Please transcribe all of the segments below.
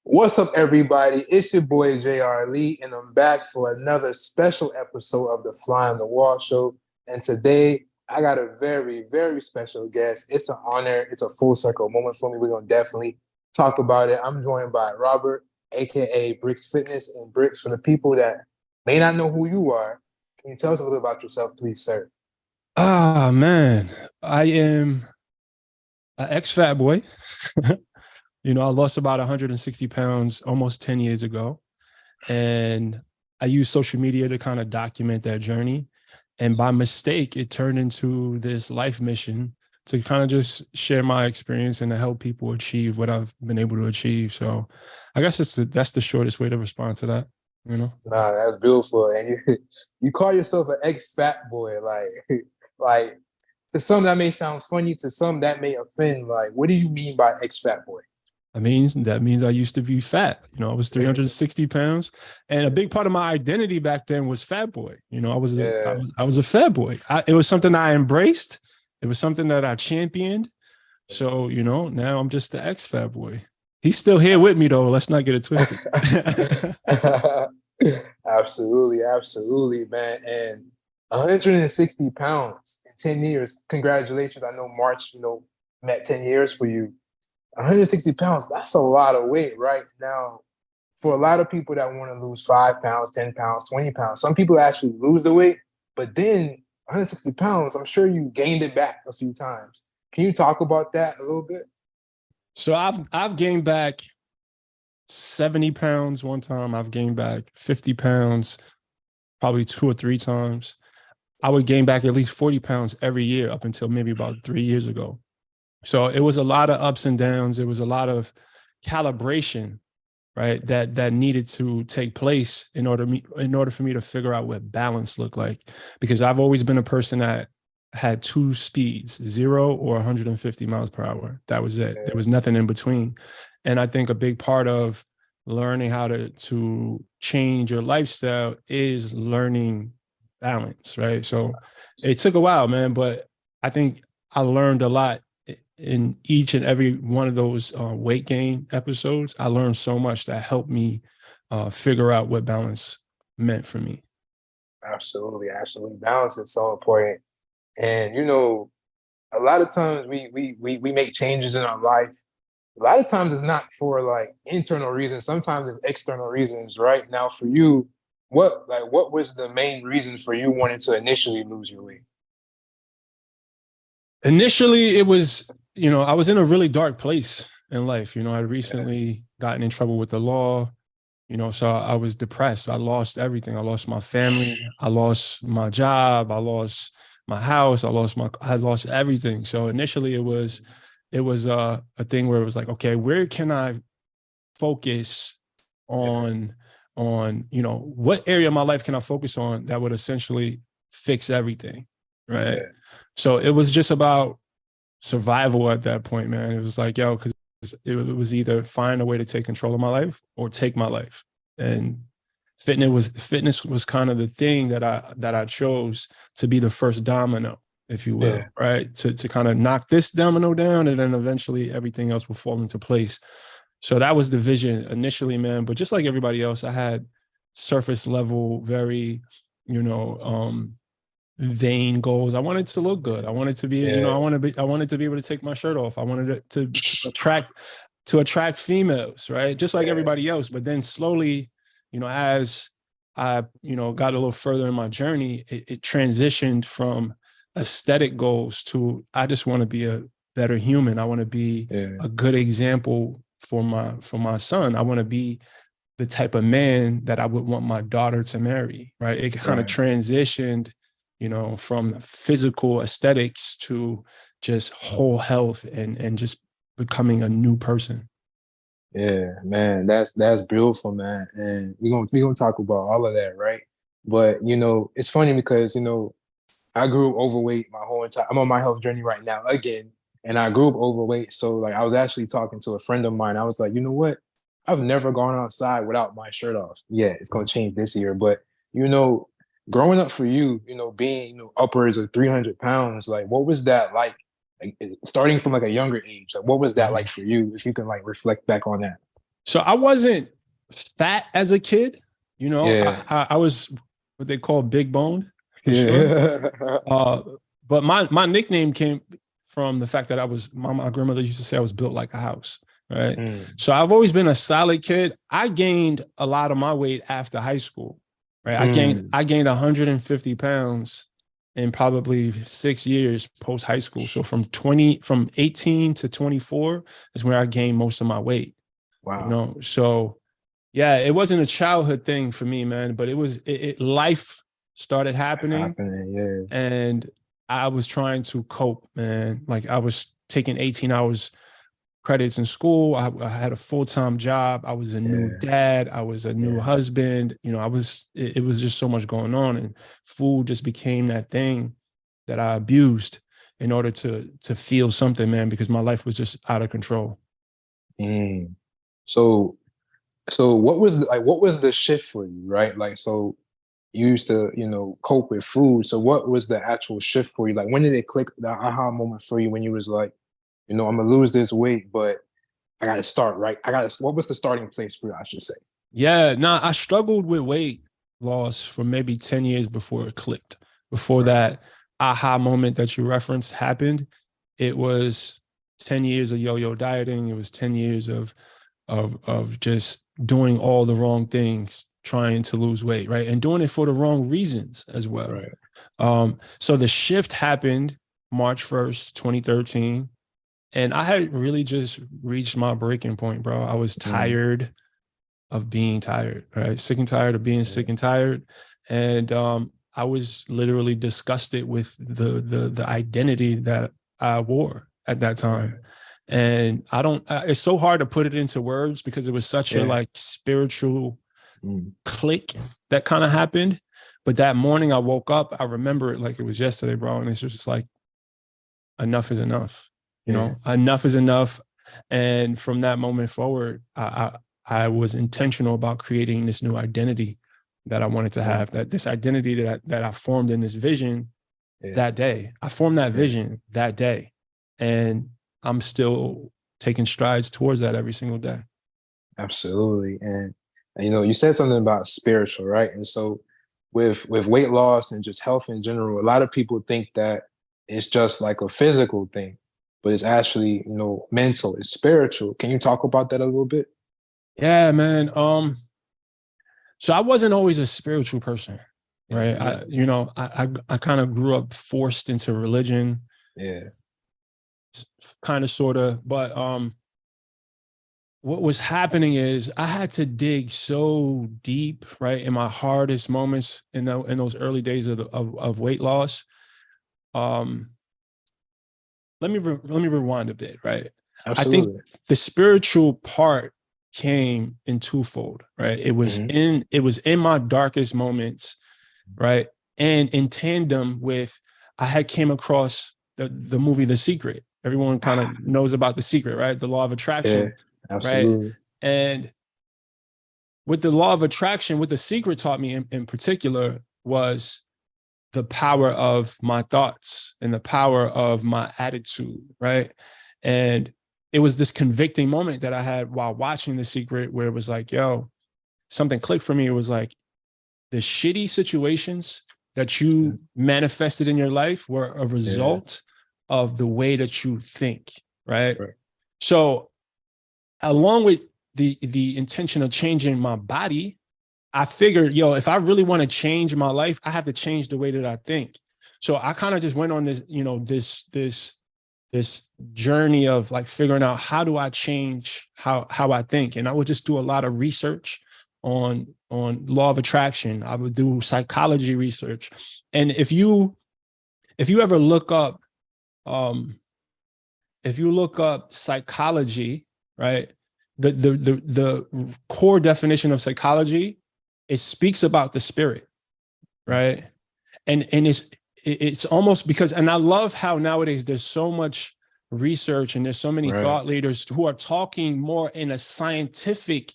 What's up, everybody? It's your boy JR Lee, and I'm back for another special episode of the Fly on the Wall Show. And today, I got a very, very special guest. It's an honor. It's a full circle moment for me. We're going to definitely talk about it. I'm joined by Robert, aka Brix Fitness. And Brix, for the people that may not know who you are, can you tell us a little about yourself, please, sir? Ah, man, I am an ex-fat boy. I lost about 160 pounds almost 10 years ago. And I use social media to kind of document that journey. And by mistake, it turned into this life mission to kind of just share my experience and to help people achieve what I've been able to achieve. So I guess that's the shortest way to respond to that, you know? Nah, that's beautiful. And you call yourself an ex-fat boy, like to some that may sound funny, to some that may offend. Like, what do you mean by ex-fat boy? That means I used to be fat. I was 360 pounds, and a big part of my identity back then was fat boy. I was a, I Yeah. was I was a fat boy. It was something I embraced. It was something that I championed. So now I'm just the ex fat boy. He's still here with me though. Let's not get it twisted. Absolutely, absolutely, man. And 160 pounds in 10 years. Congratulations. I know March, met 10 years for you. 160 pounds, that's a lot of weight right now. For a lot of people that want to lose 5 pounds, 10 pounds, 20 pounds, some people actually lose the weight, but then 160 pounds, I'm sure you gained it back a few times. Can you talk about that a little bit? So I've gained back 70 pounds one time. I've gained back 50 pounds probably two or three times. I would gain back at least 40 pounds every year up until maybe about 3 years ago. So it was a lot of ups and downs. It was a lot of calibration, right? That needed to take place in order for me to figure out what balance looked like. Because I've always been a person that had two speeds, 0 or 150 miles per hour. That was it. There was nothing in between. And I think a big part of learning how to change your lifestyle is learning balance, right? So it took a while, man, but I think I learned a lot in each and every one of those weight gain episodes. I learned so much that helped me figure out what balance meant for me. Absolutely, absolutely. Balance is so important. And a lot of times we make changes in our life. A lot of times it's not for like internal reasons. Sometimes it's external reasons, right? Now for you, what was the main reason for you wanting to initially lose your weight? Initially, it was, I was in a really dark place in life. I Yeah, recently gotten in trouble with the law, so I was depressed. I lost everything. I lost my family. I lost my job. I lost my house. I lost everything. So initially it was a thing where it was like, okay, where can I focus yeah, on what area of my life can I focus on that would essentially fix everything, right? yeah. So it was just about survival at that point, man. It was like, yo, because it was either find a way to take control of my life or take my life. And fitness was kind of the thing that I chose to be the first domino, if you will, Yeah. right? To kind of knock this domino down, and then eventually everything else will fall into place. So that was the vision initially, man. But just like everybody else, I had surface level, very, you know, vain goals. I wanted to look good. I wanted to be, Yeah. I wanted to be able to take my shirt off. I wanted it to attract females, right? Just like Yeah. everybody else. But then slowly, as I, got a little further in my journey, it transitioned from aesthetic goals to I just want to be a better human. I want to be Yeah. a good example for my son. I want to be the type of man that I would want my daughter to marry, right? It kind of Right. transitioned, from physical aesthetics to just whole health and just becoming a new person. Yeah, man, that's beautiful, man. And we're gonna talk about all of that, right? But it's funny because I grew up overweight my whole entire. I'm on my health journey right now again, and I grew up overweight. So like, I was actually talking to a friend of mine. I was like, you know what? I've never gone outside without my shirt off. Yeah, it's gonna change this year. But you know, growing up for you, being upwards of 300 pounds, like what was that like? Like starting from like a younger age, like what was that like Mhm. for you? If you can like reflect back on that. So I wasn't fat as a kid. You know, Yeah. I was what they call big boned for sure. Yeah. Uh, but my nickname came from the fact that my grandmother used to say I was built like a house, right? Mm, So I've always been a solid kid. I gained a lot of my weight after high school, right? mm. I gained 150 pounds in probably 6 years post high school. So from 18 to 24 is where I gained most of my weight, you Wow. know? So yeah, it wasn't a childhood thing for me, man, but life started happening Happening. Yeah. and I was trying to cope, man. Like I was taking 18 hours credits in school. I had a full-time job. I was a new Yeah. dad. I was a new Yeah. husband. You know, it was just so much going on. And food just became that thing that I abused in order to feel something, man, because my life was just out of control. Mm. So what was the shift for you, right? Like, so you used to, cope with food. So what was the actual shift for you? Like, when did it click, the aha moment for you when you was like, I'm gonna lose this weight, but I gotta start, right? What was the starting place for you, I should say? Yeah, nah, I struggled with weight loss for maybe 10 years before it clicked. Before Right. that aha moment that you referenced happened, it was 10 years of yo-yo dieting. It was 10 years of just doing all the wrong things, trying to lose weight, right? And doing it for the wrong reasons as well. Right. So the shift happened March 1st, 2013. And I had really just reached my breaking point, bro. I was Mm. tired of being tired, right? Sick and tired of being Yeah. sick and tired. And I was literally disgusted with the identity that I wore at that Right. time. And I don't, it's so hard to put it into words because it was such a Yeah. like spiritual Mm. click that kind of happened. But that morning I woke up, I remember it like it was yesterday, bro. And it's just like, enough is enough, Yeah. enough is enough. And from that moment forward, I was intentional about creating this new identity that I wanted to Mm. have, that this identity that I formed in this vision Yeah. that day. I formed that Yeah. vision that day. And I'm still taking strides towards that every single day. Absolutely. And you said something about spiritual, right? And so with weight loss and just health in general, a lot of people think that it's just like a physical thing, but it's actually, mental, it's spiritual. Can you talk about that a little bit? Yeah, man. So I wasn't always a spiritual person, right? Hmm. I kind of grew up forced into religion, Yeah. kind of, sort of, but what was happening is I had to dig so deep, right, in my hardest moments in those early days of weight loss. Um, let me rewind a bit, right? I think Absolutely. the spiritual part came in twofold, right? Hmm. It was in my darkest moments, right, and in tandem with I had came across the movie The Secret. Everyone kind of knows about The Secret, right? The law of Yeah. attraction, right? Absolutely. And with the law of attraction, what The Secret taught me in particular was the power of my thoughts and the power of my attitude, right? And it was this convicting moment that I had while watching The Secret where it was like, yo, something clicked for me. It was like the shitty situations that Yeah. you manifested in your life were a Yeah. result of the way that you think, right? Right. So along with the intention of changing my body, I figured, yo, if I really want to change my life, I have to change the way that I think. So I kind of just went on this, this journey of like figuring out how do I change how I think. And I would just do a lot of research on law of attraction. I would do psychology research. And if you ever look up um if you look up psychology, right? The core definition of psychology, it speaks about the spirit, right? And it's almost because, and I love how nowadays there's so much research and there's so many Right. thought leaders who are talking more in a scientific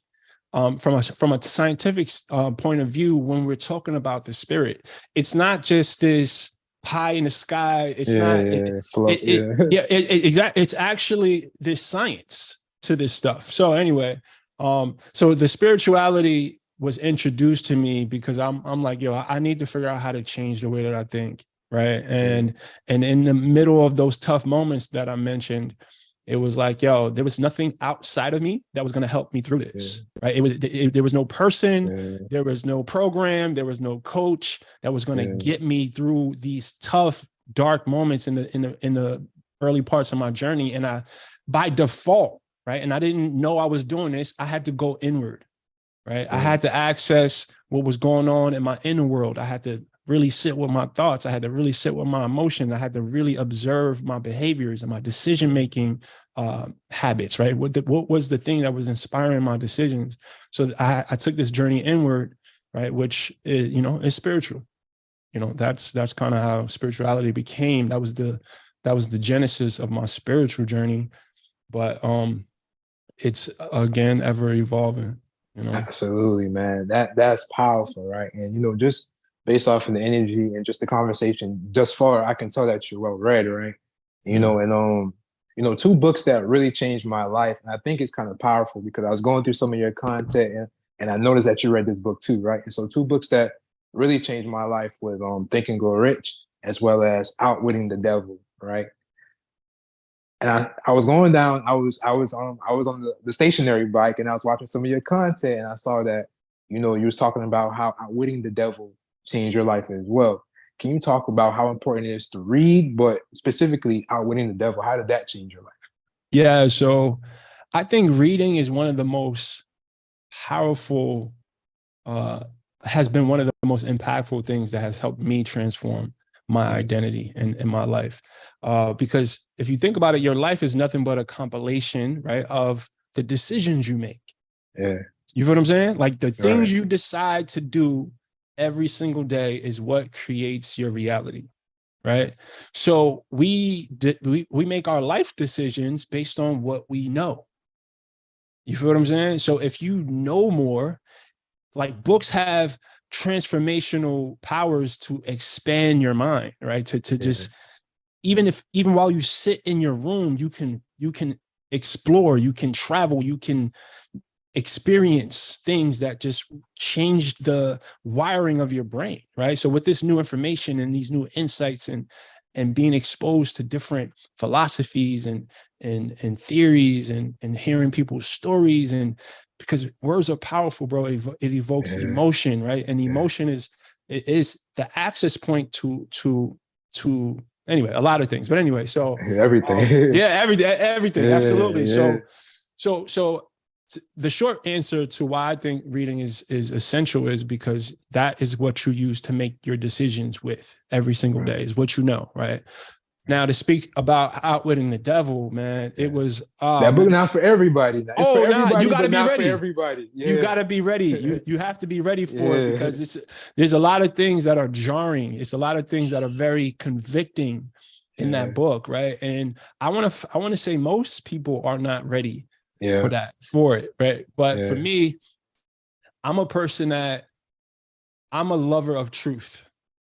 from a scientific point of view when we're talking about the spirit. It's not just this pie in the sky. It's Yeah. not Yeah. Fluff. Yeah. yeah, exactly. It's actually this science to this stuff. So anyway, So the spirituality was introduced to me because I'm like, yo, I need to figure out how to change the way that I think, right? And in the middle of those tough moments that I mentioned, it was like, yo, there was nothing outside of me that was going to help me through this, right? There was no person, there was no program, there was no coach that was going to get me through these tough, dark moments in the early parts of my journey. And I, by default, right, and I didn't know I was doing this, I had to go inward, right? I had to access what was going on in my inner world. I had to really sit with my thoughts. I had to really sit with my emotion. I had to really observe my behaviors and my decision-making habits, right? What was the thing that was inspiring my decisions? So I took this journey inward, right? Which is, is spiritual. That's kind of how spirituality became. That was the genesis of my spiritual journey. But it's again ever evolving. Absolutely, man. That's powerful, right? And just based off of the energy and just the conversation thus far, I can tell that you're well read, right? And two books that really changed my life, and I think it's kind of powerful because I was going through some of your content and I noticed that you read this book too, right? And so two books that really changed my life was Think and Grow Rich as well as Outwitting the Devil, right? And I was going down, I was on the stationary bike and I was watching some of your content and I saw that, you was talking about how Outwitting the Devil changed your life as well. Can you talk about how important it is to read, but specifically Outwitting the Devil? How did that change your life? Yeah, so I think reading is one of the most powerful, has been one of the most impactful things that has helped me transform my identity in my life. Because if you think about it, your life is nothing but a compilation, right, of the decisions you make. Yeah. You feel what I'm saying? Like the things you decide to do every single day is what creates your reality, right? So we make our life decisions based on what we know. You feel what I'm saying? So if you know more, like books have transformational powers to expand your mind, right? To just, even while you sit in your room, you can explore, you can travel, you can experience things that just changed the wiring of your brain, right? So with this new information and these new insights and being exposed to different philosophies and theories and hearing people's stories, and because words are powerful, bro, it evokes emotion, right? And emotion is the access point to anyway, a lot of things. But anyway, so everything. Everything, absolutely. So the short answer to why I think reading is essential is because that is what you use to make your decisions with every single day, is what you know, right? Now, to speak about Outwitting the Devil, man, it was that book not for everybody. It's for everybody, you gotta be ready. For everybody. Yeah. You gotta be ready. You have to be ready for it, because there's a lot of things that are jarring. It's a lot of things that are very convicting in that book, right? And I want to say most people are not ready for it, right? But for me, I'm a person that I'm a lover of truth.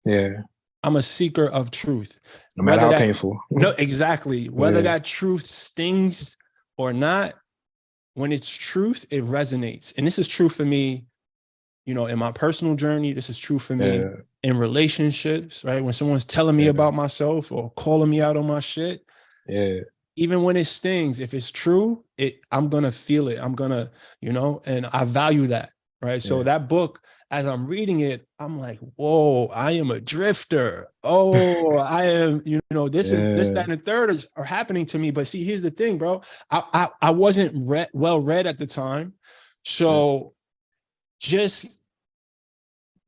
Yeah. I'm a seeker of truth. No matter how painful. No, exactly. Whether that truth stings or not, when it's truth, it resonates. And this is true for me, in my personal journey. This is true for me in relationships, right? When someone's telling me about myself or calling me out on my shit. Yeah. Even when it stings, if it's true, I'm going to feel it. I'm going to, and I value that, right? So that book, as I'm reading it, I'm like, whoa, I am a drifter. Oh, I am, this, that, and the third are happening to me. But see, here's the thing, bro. I wasn't well read at the time. So just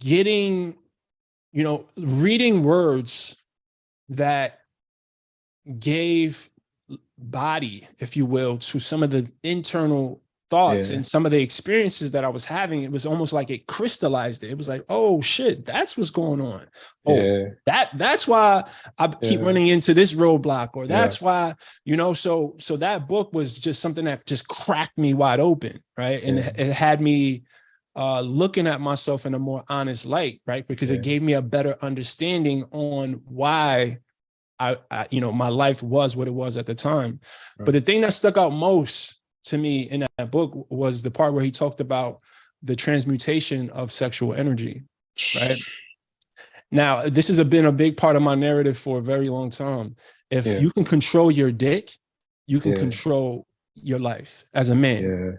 getting, reading words that gave body, if you will, to some of the internal thoughts and some of the experiences that I was having, it was almost like it crystallized it. It was like, oh shit, that's what's going on. Oh, that's why I keep running into this roadblock, or that's why, so that book was just something that just cracked me wide open, right? And it had me looking at myself in a more honest light, right? Because it gave me a better understanding on why I my life was what it was at the time. But the thing that stuck out most to me in that book was the part where he talked about the transmutation of sexual energy, right? Now, this has been a big part of my narrative for a very long time. If you can control your dick, you can control your life as a man.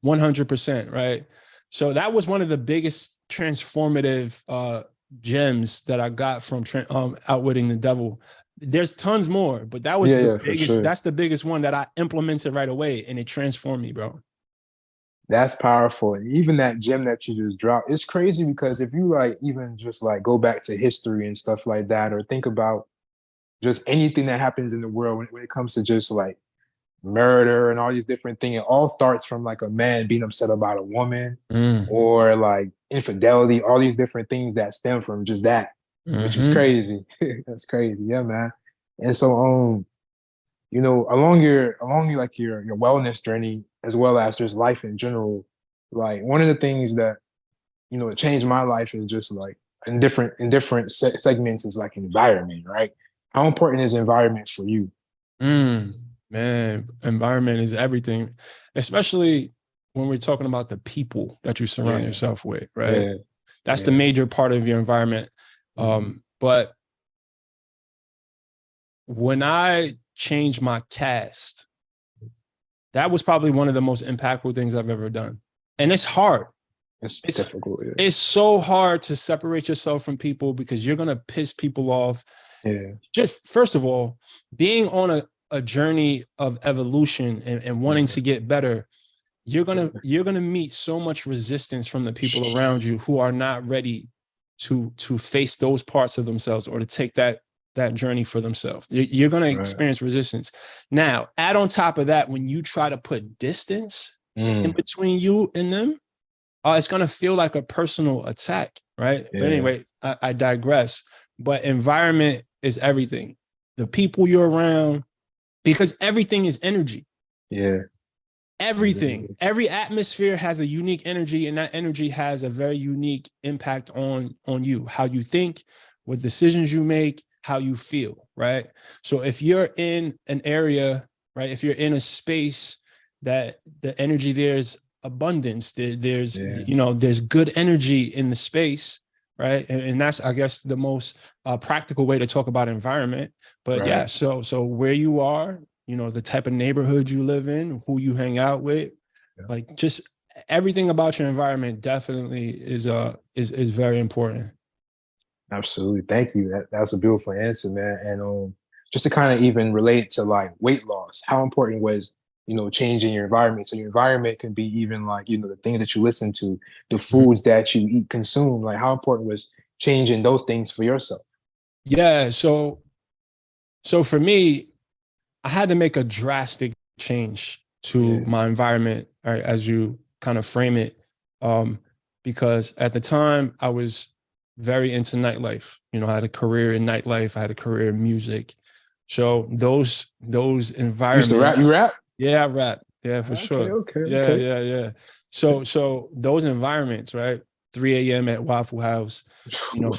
100%, right? So that was one of the biggest transformative gems that I got from Outwitting the Devil. There's tons more, but that was the biggest. Sure. That's the biggest one that I implemented right away, and it transformed me, bro. That's powerful. And even that gem that you just dropped, it's crazy because if you like even just like go back to history and stuff like that, or think about just anything that happens in the world when it comes to just like murder and all these different things, it all starts from like a man being upset about a woman or like infidelity, all these different things that stem from just that, which is crazy. That's crazy. Yeah, man. And so, you know, along your like your wellness journey, as well as just life in general, like one of the things that, you know, it changed my life is just like in different segments is like environment, right? How important is environment for you? Man, environment is everything, especially when we're talking about the people that you surround yourself with, right? That's the major part of your environment. But when I changed my cast, that was probably one of the most impactful things I've ever done. And it's hard. It's difficult. It's so hard to separate yourself from people because you're going to piss people off. Just first of all, being on a journey of evolution and wanting to get better, you're gonna meet so much resistance from the people around you who are not ready to face those parts of themselves or to take that journey for themselves. You're gonna experience resistance. Now, add on top of that, when you try to put distance in between you and them, it's gonna feel like a personal attack, right? But anyway, I digress. But environment is everything. The people you're around, because everything is energy. Everything, every atmosphere has a unique energy, and that energy has a very unique impact on you, how you think, what decisions you make, how you feel, right? So if you're in an area, right, if you're in a space that the energy there's abundance, there's you know, there's good energy in the space, right? And that's, I guess, the most practical way to talk about environment. But so where you are, you know, the type of neighborhood you live in, who you hang out with, like just everything about your environment definitely is very important. Absolutely. Thank you. That's a beautiful answer, man. And just to kind of even relate to like weight loss, how important was, you know, changing your environment? So your environment can be even like, you know, the things that you listen to, the foods that you eat, consume, like how important was changing those things for yourself? Yeah. So for me, I had to make a drastic change to my environment, right, as you kind of frame it, because at the time I was very into nightlife. You know, I had a career in nightlife. I had a career in music. So those environments. You used to rap? You rap? Yeah, I rap. Yeah, for sure. Yeah. So those environments, right? 3 a.m. at Waffle House, you know,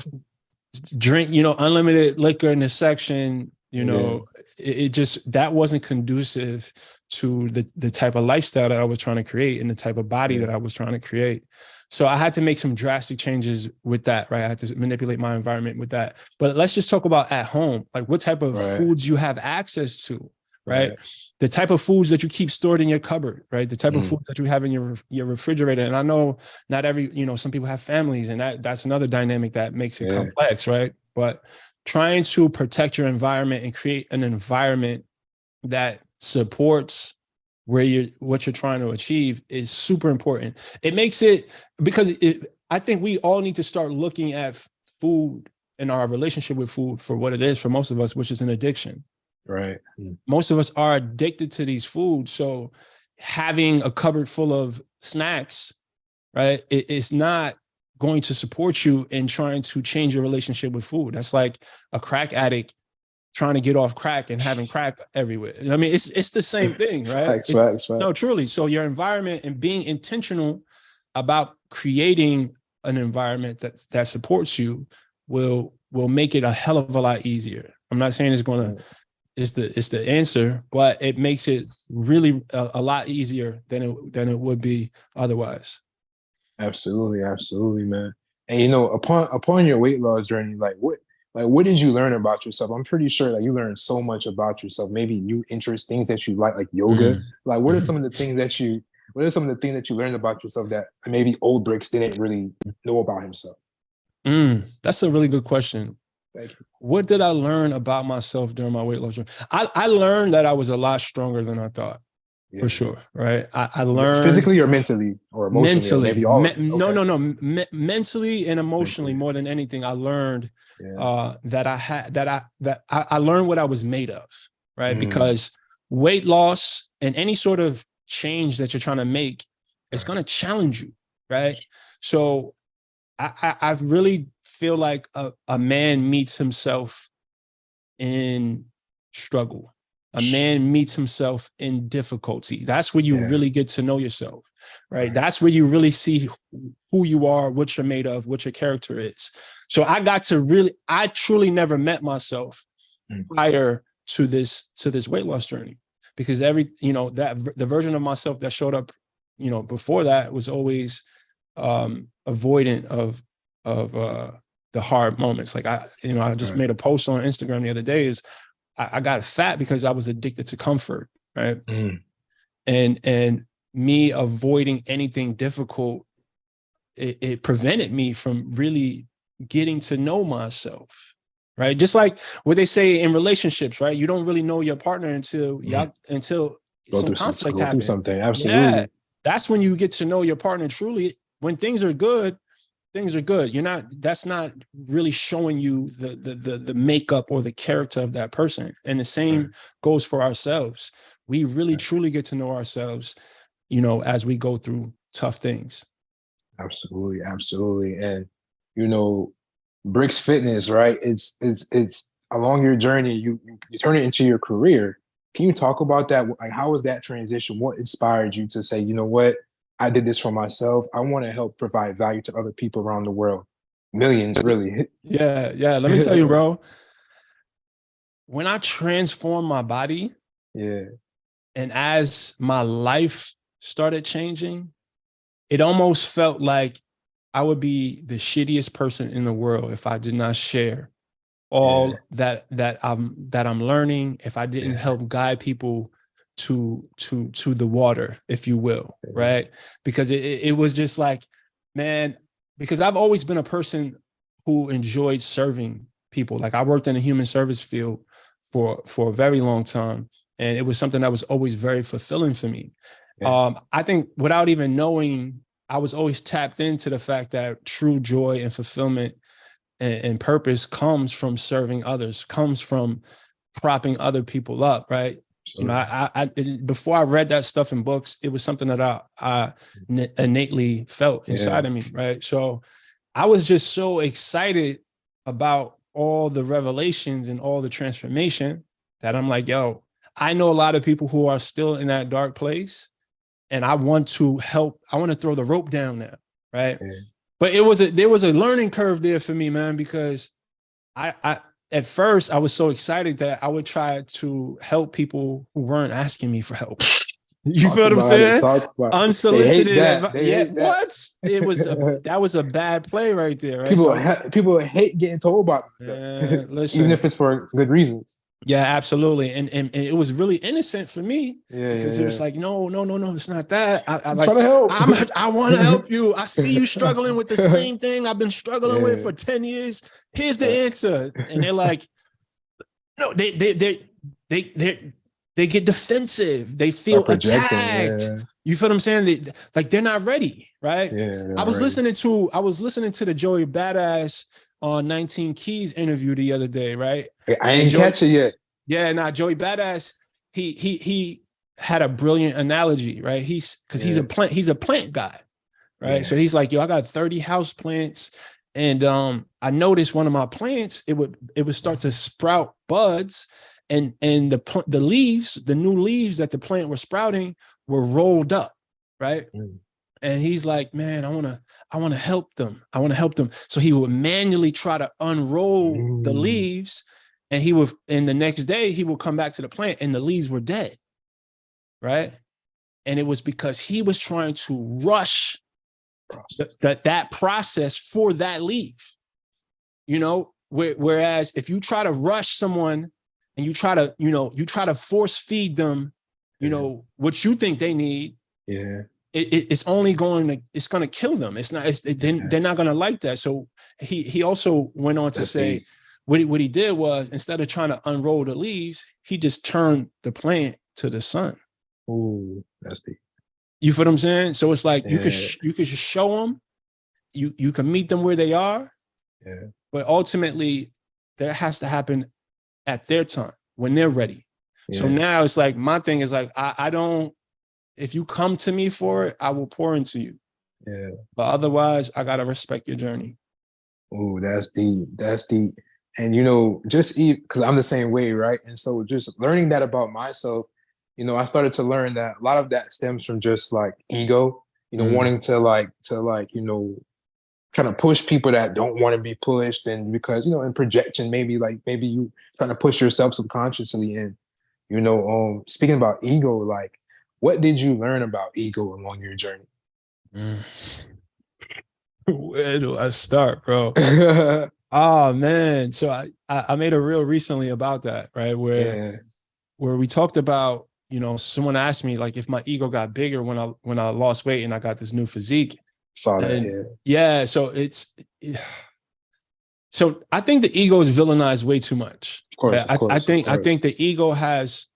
drink, you know, unlimited liquor in the section, you know, it just, that wasn't conducive to the type of lifestyle that I was trying to create and the type of body that I was trying to create. So I had to make some drastic changes with that, right? I had to manipulate my environment with that. But let's just talk about at home, like what type of foods you have access to, right? The type of foods that you keep stored in your cupboard, right? The type of foods that you have in your refrigerator. And I know not every, you know, some people have families, and that's another dynamic that makes it complex, right? But trying to protect your environment and create an environment that supports what you're trying to achieve is super important. It makes it, because I think we all need to start looking at food and our relationship with food for what it is for most of us, which is an addiction. Right. Most of us are addicted to these foods. So having a cupboard full of snacks, right, it's not going to support you in trying to change your relationship with food. That's like a crack addict trying to get off crack and having crack everywhere. I mean, it's the same thing, right? Facts. No, truly. So your environment and being intentional about creating an environment that supports you will make it a hell of a lot easier. I'm not saying it's is the answer, but it makes it really a lot easier than it would be otherwise. Absolutely, absolutely, man. And upon your weight loss journey, what did you learn about yourself? I'm pretty sure that you learned so much about yourself, maybe new interests, things that you like yoga. Mm. Like what are some of the things that you learned about yourself that maybe old Brix didn't really know about himself? That's a really good question. Thank you. What did I learn about myself during my weight loss journey? I learned that I was a lot stronger than I thought, Yeah. for sure. Right. I learned physically or mentally or emotionally, or maybe all of it. No, Okay. no. Mentally and emotionally, Mentally. more than anything, I learned Yeah. that I learned what I was made of. Right. Mm. Because weight loss and any sort of change that you're trying to make is Right. going to challenge you. Right. So I really feel like a man meets himself in struggle. A man meets himself in difficulty. That's where you Yeah. really get to know yourself, right? Right. That's where you really see who you are, what you're made of, what your character is. So I truly never met myself prior to this weight loss journey, because the version of myself that showed up, before that was always avoidant of the hard moments. Like I just Right. made a post on Instagram the other day, is I got fat because I was addicted to comfort, right? Mm. And me avoiding anything difficult, it prevented me from really getting to know myself, right? Just like what they say in relationships, right? You don't really know your partner until some conflict Go through happens. something. Yeah, Absolutely. that's when you get to know your partner truly. When things are good, that's not really showing you the makeup or the character of that person. And the same Right. goes for ourselves. We really Right. truly get to know ourselves, as we go through tough things. Absolutely. Absolutely. And you know, Brix Fitness, right? It's along your journey, you turn it into your career. Can you talk about that? Like, how was that transition? What inspired you to say, you know what? I did this for myself. I want to help provide value to other people around the world. Millions, really. Yeah. Let me tell you, bro, when I transformed my body Yeah. and as my life started changing, it almost felt like I would be the shittiest person in the world if I did not share Yeah. all that I'm learning, if I didn't Yeah. help guide people to the water, if you will, Yeah. right? Because it was just like, man, because I've always been a person who enjoyed serving people. Like I worked in the human service field for a very long time, and it was something that was always very fulfilling for me. Yeah. I think without even knowing, I was always tapped into the fact that true joy and fulfillment and purpose comes from serving others, comes from propping other people up, right? Absolutely. Before I read that stuff in books, it was something that I innately felt Yeah. inside of me, right? So I was just so excited about all the revelations and all the transformation that I'm like, yo, I know a lot of people who are still in that dark place, and I want to help. I want to throw the rope down there, right? Yeah. But there was a learning curve there for me, man, because I at first I was so excited that I would try to help people who weren't asking me for help. You Talk feel what I'm about it. saying? Talk about it. They hate Unsolicited that. advice. They Yeah, hate that. what? That was a bad play right there, right? people So people hate getting told about themselves, even listen, if it's for good reasons. yeah, absolutely. And it was really innocent for me, Yeah. Yeah. because it was Yeah. like, no, it's not that. I I'm like, trying to help. I want to help you. I see you struggling with the same thing I've been struggling with Yeah. for 10 years. Here's the Right. answer. And they're like, no, they get defensive. They Start feel projecting. attacked. Yeah. You feel what I'm saying? They're not ready, right? Yeah. They're I not was ready. listening to the Joey Badass on 19 Keys interview the other day, right? I And ain't catch it yet. Joey Badass, he had a brilliant analogy, right? Because Yeah. he's a plant guy, right? Yeah. So he's like, yo, I got 30 house plants, and I noticed one of my plants, it would start to sprout buds, and the leaves, the new leaves that the plant was sprouting were rolled up, right? Mm. And he's like, man, I want to help them. I want to help them. So he would manually try to unroll the Mm. leaves, And the next day he would come back to the plant and the leaves were dead. Right. And it was because he was trying to rush that process for that leaf, whereas if you try to rush someone and you try to force feed them, what you think they need, it's only going to kill them. They're not going to like that. So he also went on to say what he did was, instead of trying to unroll the leaves, he just turned the plant to the sun. Ooh, that's deep. You feel what I'm saying? So it's like you could just show them, you can meet them where they are, but ultimately that has to happen at their time when they're ready. So now it's like, my thing is like, I don't, if you come to me for it, I will pour into you. But otherwise, I gotta respect your journey. Ooh, that's deep. That's deep. And just because I'm the same way, right? And so just learning that about myself, I started to learn that a lot of that stems from just like ego, wanting to trying to push people that don't want to be pushed. And because, in projection, maybe you trying to push yourself subconsciously. And, speaking about ego, like, what did you learn about ego along your journey? Where do I start, bro? Oh man. So I made a reel recently about that, right? Where we talked about, someone asked me like if my ego got bigger when I lost weight and I got this new physique. Saw that. So I think the ego is villainized way too much. Of course, I think the ego has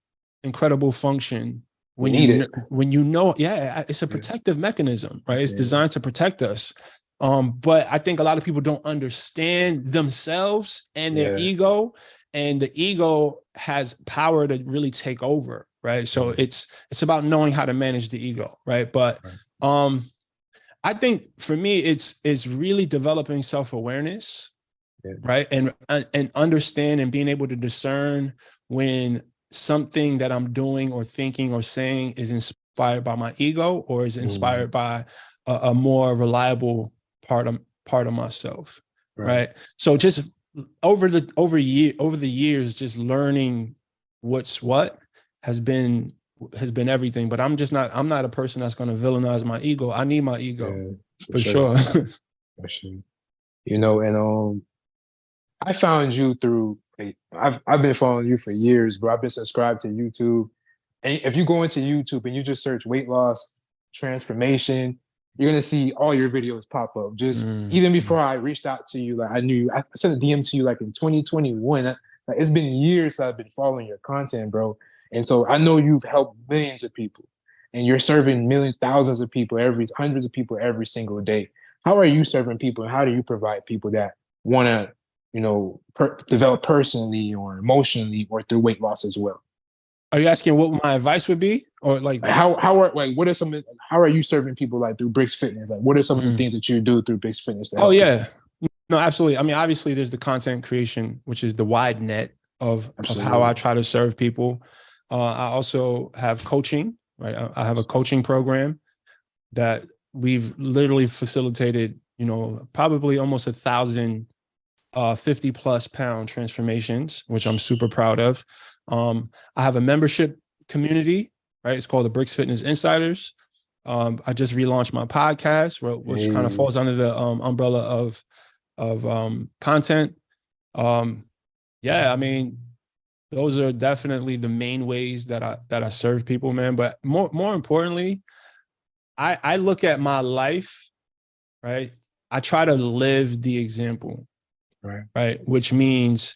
incredible function when it's a protective mechanism, right? It's designed to protect us. But I think a lot of people don't understand themselves and their ego, and the ego has power to really take over, right? So it's about knowing how to manage the ego, right? But I think for me, it's really developing self-awareness, right? And understand and being able to discern when something that I'm doing or thinking or saying is inspired by my ego or is inspired by a more reliable part of myself, right? So just over the years, just learning what's what has been everything. But I'm not a person that's going to villainize my ego. I need my ego for sure. For sure. And I found you through I've been following you for years, bro. I've been subscribed to YouTube. And if you go into YouTube and you just search weight loss transformation, you're gonna see all your videos pop up. Just even before I reached out to you, like I sent a DM to you like in 2021. Like, it's been years I've been following your content, bro. And so I know you've helped millions of people, and you're serving millions, thousands of people, hundreds of people every single day. How are you serving people, and how do you provide people that want to, develop personally or emotionally or through weight loss as well? Are you asking what my advice would be, or like how are you serving people like through Brix Fitness? Like, what are some of the things that you do through Brix Fitness? Oh yeah, no, absolutely. I mean, obviously, there's the content creation, which is the wide net of how I try to serve people. I also have coaching, right? I have a coaching program that we've literally facilitated, probably almost 1,000 50+ pound transformations, which I'm super proud of. I have a membership community, right? It's called the Brix Fitness Insiders. I just relaunched my podcast, which kind of falls under the umbrella of content. I mean, those are definitely the main ways that I serve people, man. But more importantly, I look at my life, right? I try to live the example. Right. Which means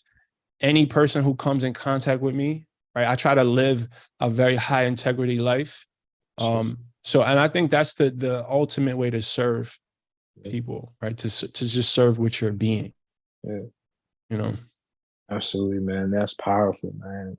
any person who comes in contact with me, right, I try to live a very high integrity life. And I think that's the ultimate way to serve people, right? To just serve with your being. Absolutely, man. That's powerful, man.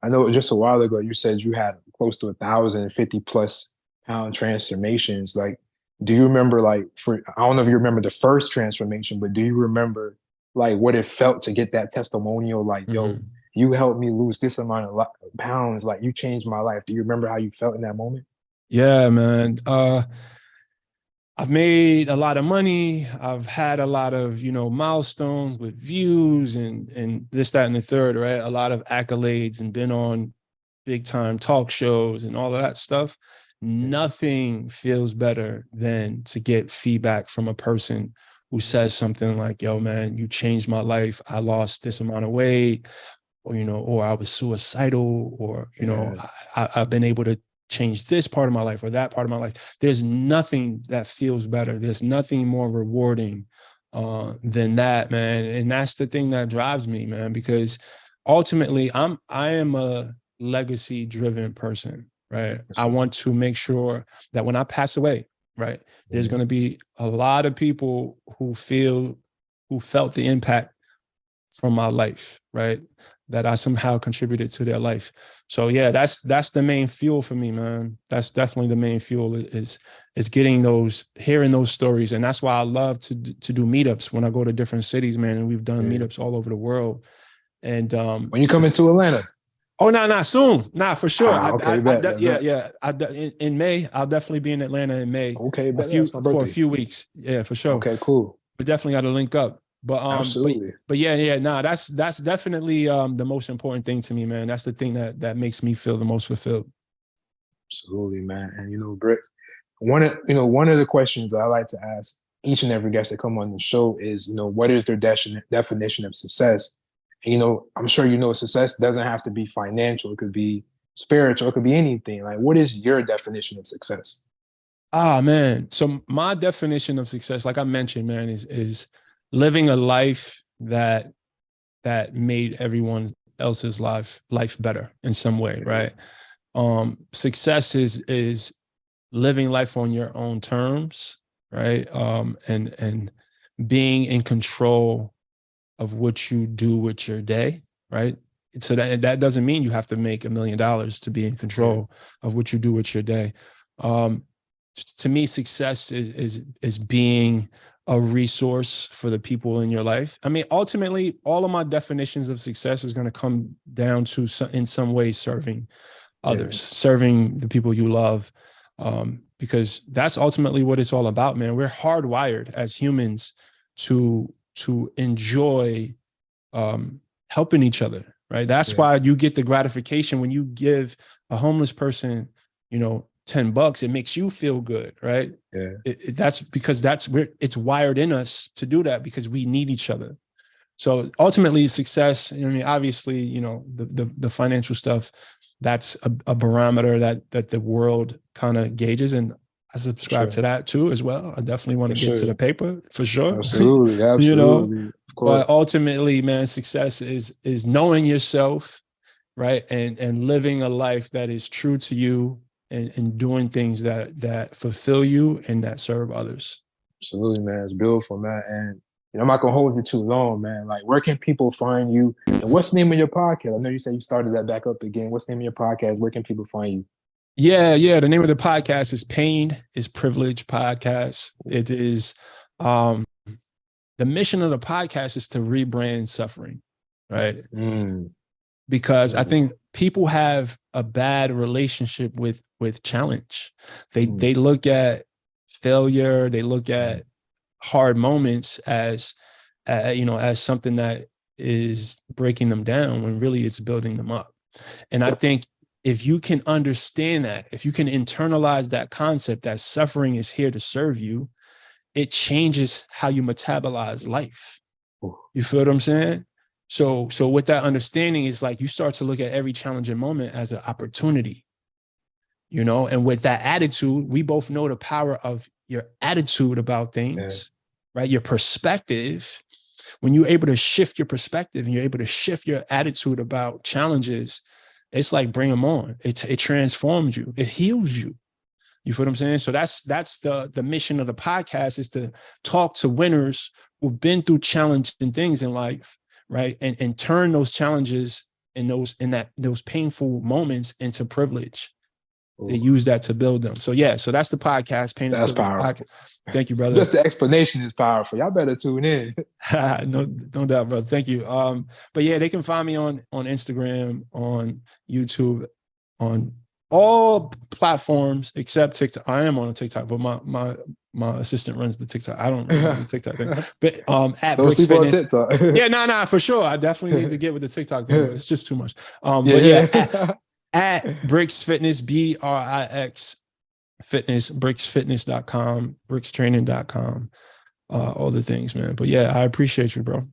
I know just a while ago you said you had close to 1,050+ pound transformations. Like, do you remember, like, I don't know if you remember the first transformation, but do you remember like what it felt to get that testimonial? Like, yo, you helped me lose this amount of pounds. Like, you changed my life. Do you remember how you felt in that moment? Yeah, man. I've made a lot of money. I've had a lot of, milestones with views and this, that, and the third, right? A lot of accolades and been on big time talk shows and all of that stuff. Nothing feels better than to get feedback from a person who says something like, yo, man, you changed my life. I lost this amount of weight, or I was suicidal, or, I've been able to change this part of my life or that part of my life. There's nothing that feels better. There's nothing more rewarding than that, man. And that's the thing that drives me, man, because ultimately I am a legacy driven person, right? I want to make sure that when I pass away, right, there's going to be a lot of people who felt the impact from my life, right? That I somehow contributed to their life. So yeah, that's the main fuel for me, man. That's definitely the main fuel is hearing those stories. And that's why I love to do meetups when I go to different cities, man. And we've done meetups all over the world. And when you come into Atlanta. Oh, no, soon. For sure. Okay, in May, I'll definitely be in Atlanta in May. Okay, that's my birthday. For a few weeks. Yeah, for sure. Okay, cool. We definitely got to link up. But absolutely. But that's definitely the most important thing to me, man. That's the thing that makes me feel the most fulfilled. Absolutely, man. And Brix, one of the questions I like to ask each and every guest that come on the show is, what is their definition of success? And, I'm sure success doesn't have to be financial. It could be spiritual. It could be anything. Like, what is your definition of success? Man. So my definition of success, like I mentioned, man, is living a life that made everyone else's life better in some way, right? Success is living life on your own terms, right? And being in control of what you do with your day, right? So that doesn't mean you have to make $1 million to be in control of what you do with your day. To me, success is being a resource for the people in your life. I mean, ultimately, all of my definitions of success is going to come down to in some way serving others, serving the people you love, because that's ultimately what it's all about, man. We're hardwired as humans to enjoy helping each other, right? That's why you get the gratification when you give a homeless person, $10, it makes you feel good, right? That's because it's wired in us to do that because we need each other. So ultimately, success, obviously, the financial stuff, that's a barometer that the world kind of gauges, and I subscribe to that too as well. I definitely want to get to the paper for sure. Absolutely. But ultimately, man, success is knowing yourself, right, and living a life that is true to you, and doing things that fulfill you and that serve others. Absolutely, man. It's beautiful, man. And I'm not gonna hold you too long, man. Like, where can people find you? And what's the name of your podcast? I know you said you started that back up again. What's the name of your podcast? Where can people find you? Yeah. The name of the podcast is Pain is Privilege Podcast. It is the mission of the podcast is to rebrand suffering, right? Because I think people have a bad relationship with challenge. They look at failure, they look at hard moments as something that is breaking them down when really it's building them up. And I think if you can understand that, if you can internalize that concept that suffering is here to serve you, it changes how you metabolize life. You feel what I'm saying? So with that understanding, is like you start to look at every challenging moment as an opportunity, and with that attitude, we both know the power of your attitude about things, right? Your perspective. When you're able to shift your perspective and you're able to shift your attitude about challenges, it's like bring them on. It transforms you. It heals you. You feel what I'm saying? So that's the mission of the podcast, is to talk to winners who've been through challenging things in life, right? And turn those challenges and those painful moments into privilege. They use that to build them. So so that's the podcast. Pain is Privilege. That's powerful. Thank you, brother. Just the explanation is powerful. Y'all better tune in. No doubt, brother. Thank you. But yeah, they can find me on Instagram, on YouTube, on all platforms except TikTok. I am on a TikTok, but my assistant runs the TikTok. I don't really do the TikTok thing. But at Don't Brix sleep on Fitness. TikTok. Yeah, nah, for sure. I definitely need to get with the TikTok thing, but it's just too much. But Yeah. yeah, at Brix Fitness, Brix Fitness, brixfitness.com, brixtraining.com, all the things, man. But yeah, I appreciate you, bro.